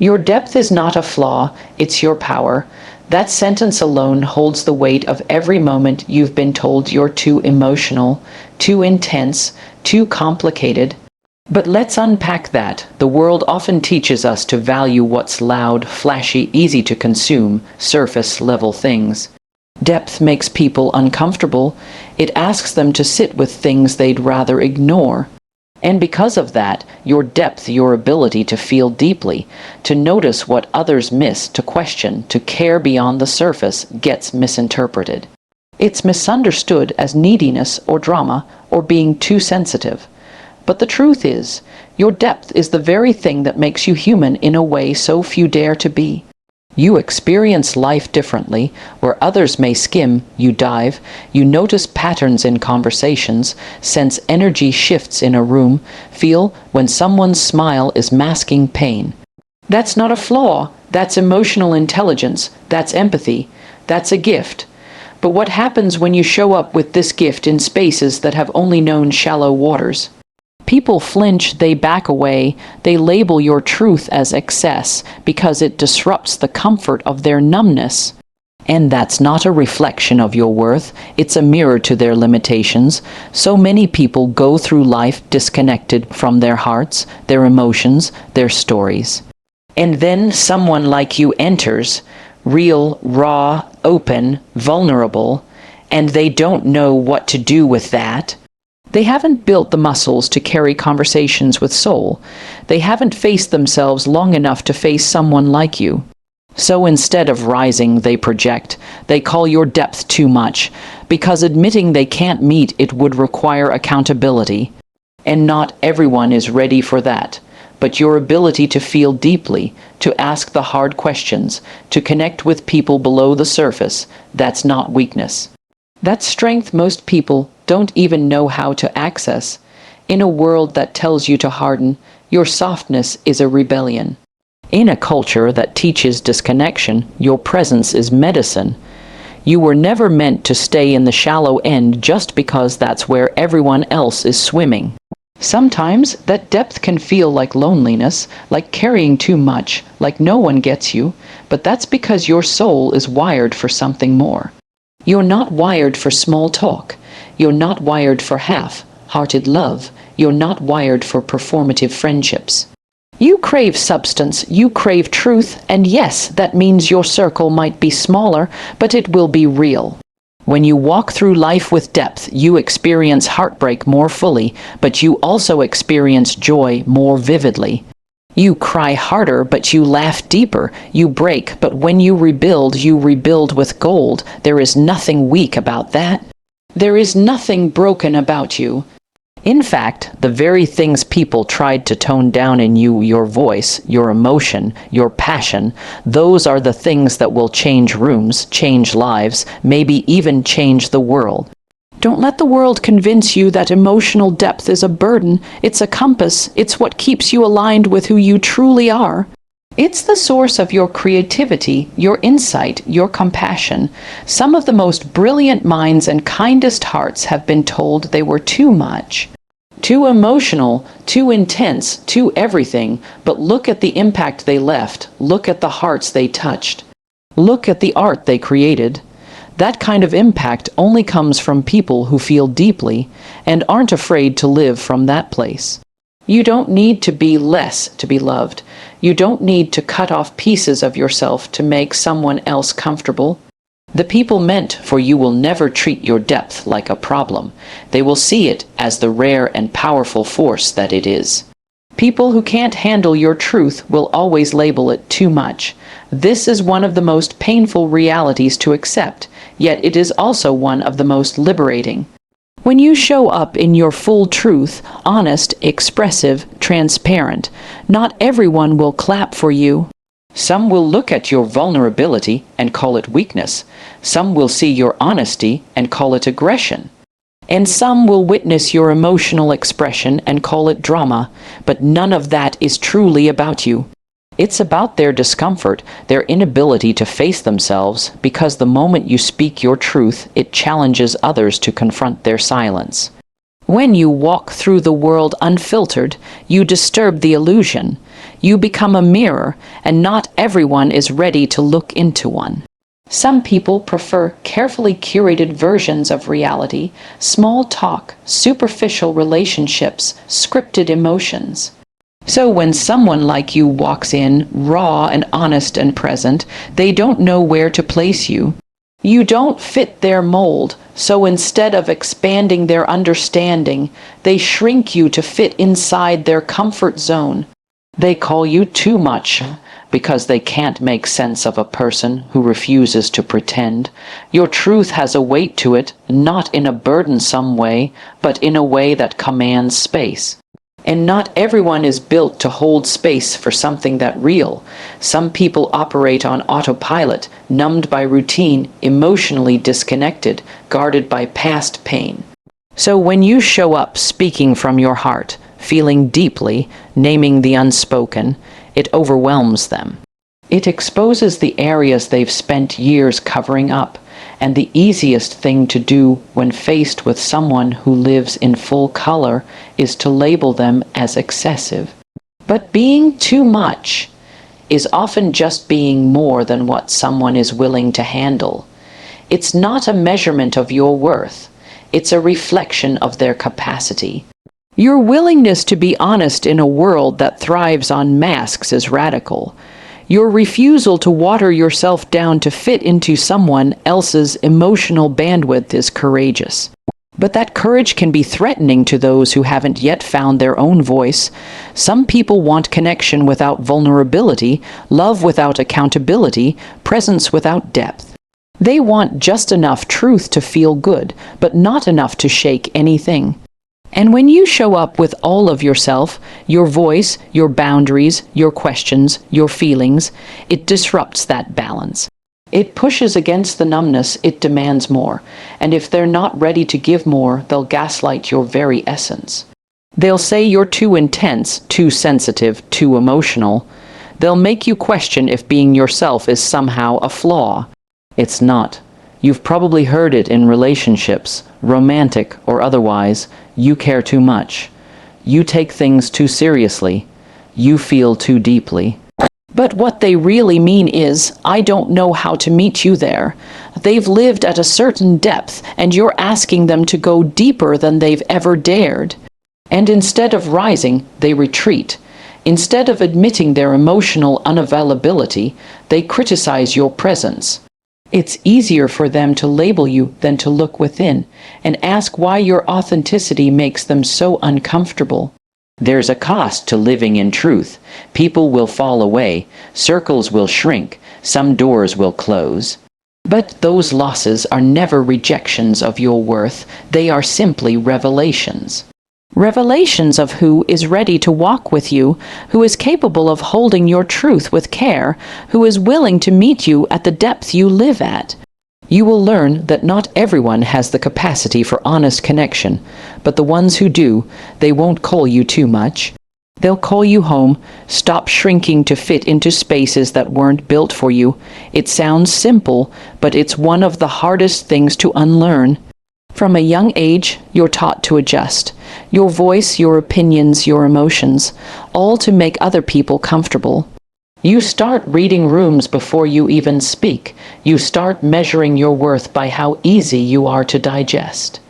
Your depth is not a flaw, it's your power. That sentence alone holds the weight of every moment you've been told you're too emotional, too intense, too complicated. But let's unpack that. The world often teaches us to value what's loud, flashy, easy to consume, surface-level things. Depth makes people uncomfortable. It asks them to sit with things they'd rather ignore. And because of that, your depth, your ability to feel deeply, to notice what others miss, to question, to care beyond the surface, gets misinterpreted. It's misunderstood as neediness or drama or being too sensitive. But the truth is, your depth is the very thing that makes you human in a way so few dare to be. You experience life differently. Where others may skim, you dive. You notice patterns in conversations, sense energy shifts in a room, feel when someone's smile is masking pain. That's not a flaw. That's emotional intelligence. That's empathy. That's a gift. But what happens when you show up with this gift in spaces that have only known shallow waters? People flinch, they back away, they label your truth as excess because it disrupts the comfort of their numbness. And that's not a reflection of your worth, it's a mirror to their limitations. So many people go through life disconnected from their hearts, their emotions, their stories. And then someone like you enters, real, raw, open, vulnerable, and they don't know what to do with that. They haven't built the muscles to carry conversations with soul. They haven't faced themselves long enough to face someone like you. So instead of rising, they project. They call your depth too much, because admitting they can't meet it would require accountability. And not everyone is ready for that. But your ability to feel deeply, to ask the hard questions, to connect with people below the surface, that's not weakness. That's strength most people don't even know how to access. In a world that tells you to harden, your softness is a rebellion. In a culture that teaches disconnection, your presence is medicine. You were never meant to stay in the shallow end just because that's where everyone else is swimming. Sometimes that depth can feel like loneliness, like carrying too much, like no one gets you, but that's because your soul is wired for something more. You're not wired for small talk. You're not wired for half-hearted love. You're not wired for performative friendships. You crave substance, you crave truth, and yes, that means your circle might be smaller, but it will be real. When you walk through life with depth, you experience heartbreak more fully, but you also experience joy more vividly. You cry harder, but you laugh deeper. You break, but when you rebuild with gold. There is nothing weak about that. There is nothing broken about you. In fact, the very things people tried to tone down in you, your voice, your emotion, your passion, those are the things that will change rooms, change lives, maybe even change the world. Don't let the world convince you that emotional depth is a burden. It's a compass. It's what keeps you aligned with who you truly are. It's the source of your creativity, your insight, your compassion. Some of the most brilliant minds and kindest hearts have been told they were too much. Too emotional, too intense, too everything. But look at the impact they left. Look at the hearts they touched. Look at the art they created. That kind of impact only comes from people who feel deeply and aren't afraid to live from that place. You don't need to be less to be loved. You don't need to cut off pieces of yourself to make someone else comfortable. The people meant for you will never treat your depth like a problem. They will see it as the rare and powerful force that it is. People who can't handle your truth will always label it too much. This is one of the most painful realities to accept, yet it is also one of the most liberating. When you show up in your full truth, honest, expressive, transparent, not everyone will clap for you. Some will look at your vulnerability and call it weakness. Some will see your honesty and call it aggression. And some will witness your emotional expression and call it drama, but none of that is truly about you. It's about their discomfort, their inability to face themselves, because the moment you speak your truth, it challenges others to confront their silence. When you walk through the world unfiltered, you disturb the illusion. You become a mirror, and not everyone is ready to look into one. Some people prefer carefully curated versions of reality, small talk, superficial relationships, scripted emotions. So when someone like you walks in, raw and honest and present, they don't know where to place you. You don't fit their mold, so instead of expanding their understanding, they shrink you to fit inside their comfort zone. They call you too much, because they can't make sense of a person who refuses to pretend. Your truth has a weight to it, not in a burdensome way, but in a way that commands space. And not everyone is built to hold space for something that real. Some people operate on autopilot, numbed by routine, emotionally disconnected, guarded by past pain. So when you show up speaking from your heart, feeling deeply, naming the unspoken, it overwhelms them. It exposes the areas they've spent years covering up, and the easiest thing to do when faced with someone who lives in full color is to label them as excessive. But being too much is often just being more than what someone is willing to handle. It's not a measurement of your worth, it's a reflection of their capacity. Your willingness to be honest in a world that thrives on masks is radical. Your refusal to water yourself down to fit into someone else's emotional bandwidth is courageous. But that courage can be threatening to those who haven't yet found their own voice. Some people want connection without vulnerability, love without accountability, presence without depth. They want just enough truth to feel good, but not enough to shake anything. And when you show up with all of yourself, your voice, your boundaries, your questions, your feelings, it disrupts that balance. It pushes against the numbness, it demands more. And if they're not ready to give more, they'll gaslight your very essence. They'll say you're too intense, too sensitive, too emotional. They'll make you question if being yourself is somehow a flaw. It's not. You've probably heard it in relationships, romantic or otherwise. You care too much. You take things too seriously. You feel too deeply. But what they really mean is, I don't know how to meet you there. They've lived at a certain depth, and you're asking them to go deeper than they've ever dared. And instead of rising, they retreat. Instead of admitting their emotional unavailability, they criticize your presence. It's easier for them to label you than to look within and ask why your authenticity makes them so uncomfortable. There's a cost to living in truth. People will fall away, circles will shrink, some doors will close. But those losses are never rejections of your worth, they are simply revelations. Revelations of who is ready to walk with you, who is capable of holding your truth with care, who is willing to meet you at the depth you live at. You will learn that not everyone has the capacity for honest connection, but the ones who do, they won't call you too much. They'll call you home, stop shrinking to fit into spaces that weren't built for you. It sounds simple, but it's one of the hardest things to unlearn. From a young age, you're taught to adjust. Your voice, your opinions, your emotions, all to make other people comfortable. You start reading rooms before you even speak. You start measuring your worth by how easy you are to digest.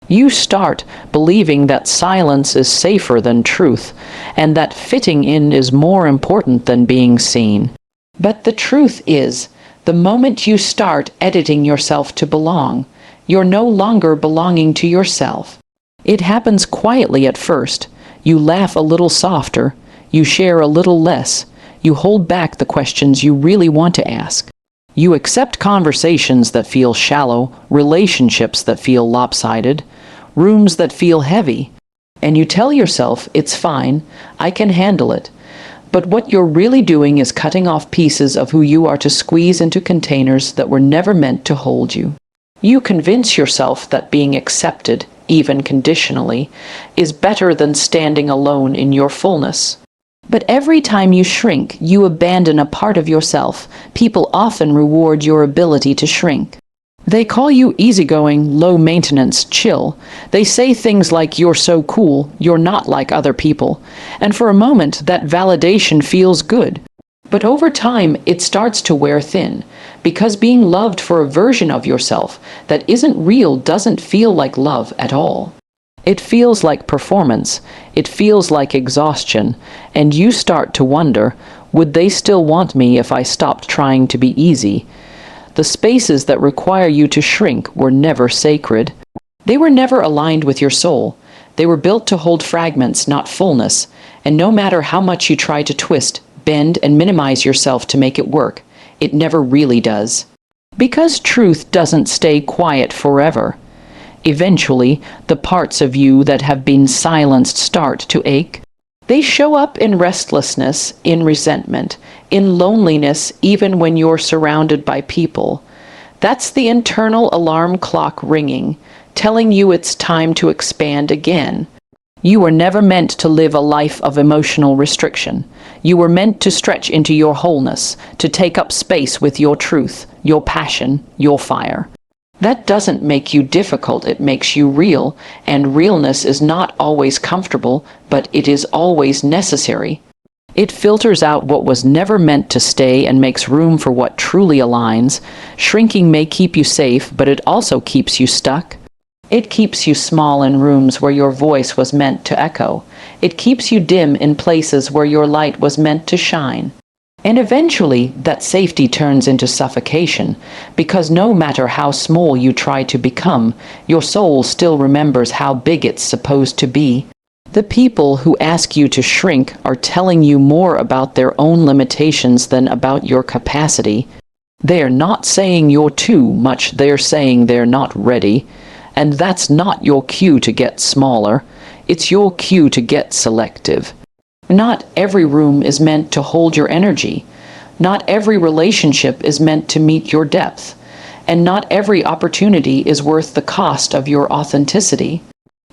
You start believing that silence is safer than truth, and that fitting in is more important than being seen. But the truth is, the moment you start editing yourself to belong, you're no longer belonging to yourself. It happens quietly at first. You laugh a little softer. You share a little less. You hold back the questions you really want to ask. You accept conversations that feel shallow, relationships that feel lopsided, rooms that feel heavy. And you tell yourself, it's fine, I can handle it. But what you're really doing is cutting off pieces of who you are to squeeze into containers that were never meant to hold you. You convince yourself that being accepted, even conditionally, is better than standing alone in your fullness. But every time you shrink, you abandon a part of yourself. People often reward your ability to shrink. They call you easygoing, low maintenance, chill. They say things like you're so cool, you're not like other people. And for a moment, that validation feels good. But over time, it starts to wear thin, because being loved for a version of yourself that isn't real doesn't feel like love at all. It feels like performance, it feels like exhaustion, and you start to wonder, would they still want me if I stopped trying to be easy? The spaces that require you to shrink were never sacred. They were never aligned with your soul. They were built to hold fragments, not fullness, and no matter how much you try to twist, bend, and minimize yourself to make it work, it never really does. Because truth doesn't stay quiet forever. Eventually, the parts of you that have been silenced start to ache. They show up in restlessness, in resentment, in loneliness, even when you're surrounded by people. That's the internal alarm clock ringing, telling you it's time to expand again. You were never meant to live a life of emotional restriction. You were meant to stretch into your wholeness, to take up space with your truth, your passion, your fire. That doesn't make you difficult, it makes you real, and realness is not always comfortable, but it is always necessary. It filters out what was never meant to stay and makes room for what truly aligns. Shrinking may keep you safe, but it also keeps you stuck. It keeps you small in rooms where your voice was meant to echo. It keeps you dim in places where your light was meant to shine. And eventually, that safety turns into suffocation, because no matter how small you try to become, your soul still remembers how big it's supposed to be. The people who ask you to shrink are telling you more about their own limitations than about your capacity. They're not saying you're too much, they're saying they're not ready. And that's not your cue to get smaller, it's your cue to get selective. Not every room is meant to hold your energy. Not every relationship is meant to meet your depth. And not every opportunity is worth the cost of your authenticity.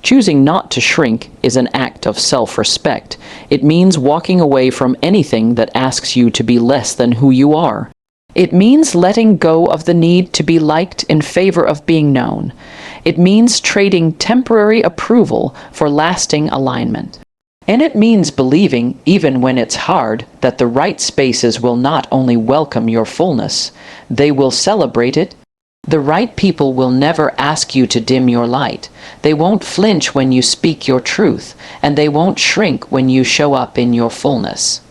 Choosing not to shrink is an act of self-respect. It means walking away from anything that asks you to be less than who you are. It means letting go of the need to be liked in favor of being known. It means trading temporary approval for lasting alignment. And it means believing, even when it's hard, that the right spaces will not only welcome your fullness, they will celebrate it. The right people will never ask you to dim your light. They won't flinch when you speak your truth, and they won't shrink when you show up in your fullness.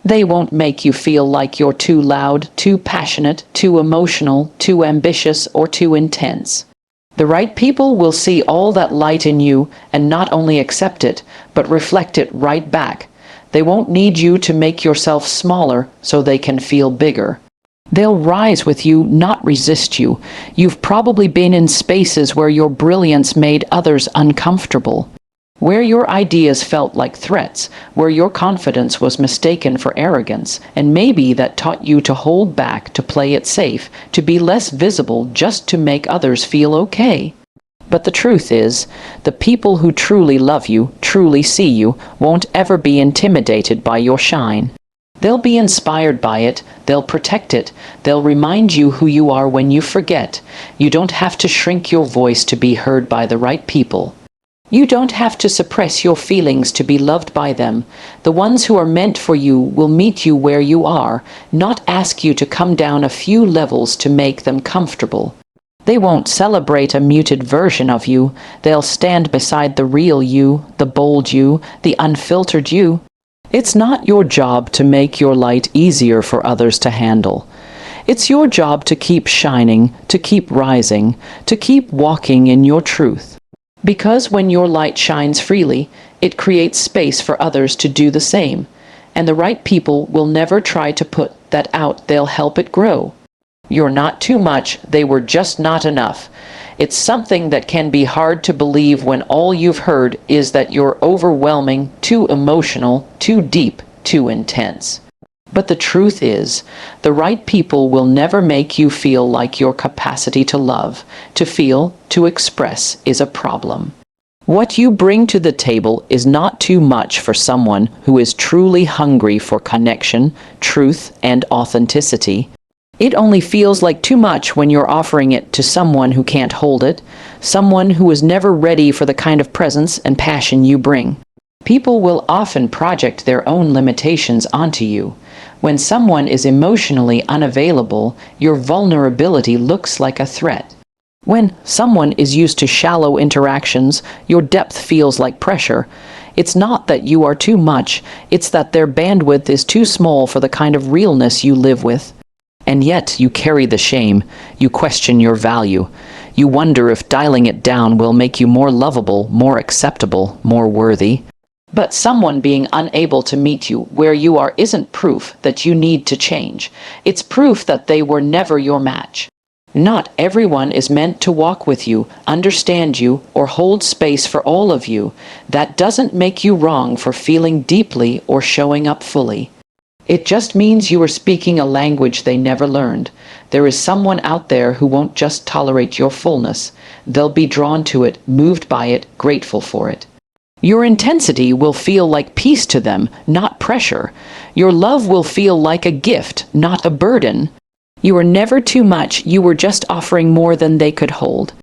They won't make you feel like you're too loud, too passionate, too emotional, too ambitious, or too intense. The right people will see all that light in you and not only accept it, but reflect it right back. They won't need you to make yourself smaller so they can feel bigger. They'll rise with you, not resist you. You've probably been in spaces where your brilliance made others uncomfortable, where your ideas felt like threats, where your confidence was mistaken for arrogance, and maybe that taught you to hold back, to play it safe, to be less visible just to make others feel okay. But the truth is, the people who truly love you, truly see you, won't ever be intimidated by your shine. They'll be inspired by it, they'll protect it, they'll remind you who you are when you forget. You don't have to shrink your voice to be heard by the right people. You don't have to suppress your feelings to be loved by them. The ones who are meant for you will meet you where you are, not ask you to come down a few levels to make them comfortable. They won't celebrate a muted version of you. They'll stand beside the real you, the bold you, the unfiltered you. It's not your job to make your light easier for others to handle. It's your job to keep shining, to keep rising, to keep walking in your truth. Because when your light shines freely, it creates space for others to do the same, and the right people will never try to put that out, they'll help it grow. You're not too much, they were just not enough. It's something that can be hard to believe when all you've heard is that you're overwhelming, too emotional, too deep, too intense. But the truth is, the right people will never make you feel like your capacity to love, to feel, to express is a problem. What you bring to the table is not too much for someone who is truly hungry for connection, truth, and authenticity. It only feels like too much when you're offering it to someone who can't hold it, someone who is never ready for the kind of presence and passion you bring. People will often project their own limitations onto you. When someone is emotionally unavailable, your vulnerability looks like a threat. When someone is used to shallow interactions, your depth feels like pressure. It's not that you are too much, it's that their bandwidth is too small for the kind of realness you live with. And yet you carry the shame. You question your value. You wonder if dialing it down will make you more lovable, more acceptable, more worthy. But someone being unable to meet you where you are isn't proof that you need to change. It's proof that they were never your match. Not everyone is meant to walk with you, understand you, or hold space for all of you. That doesn't make you wrong for feeling deeply or showing up fully. It just means you are speaking a language they never learned. There is someone out there who won't just tolerate your fullness. They'll be drawn to it, moved by it, grateful for it. Your intensity will feel like peace to them, not pressure. Your love will feel like a gift, not a burden. You were never too much, you were just offering more than they could hold.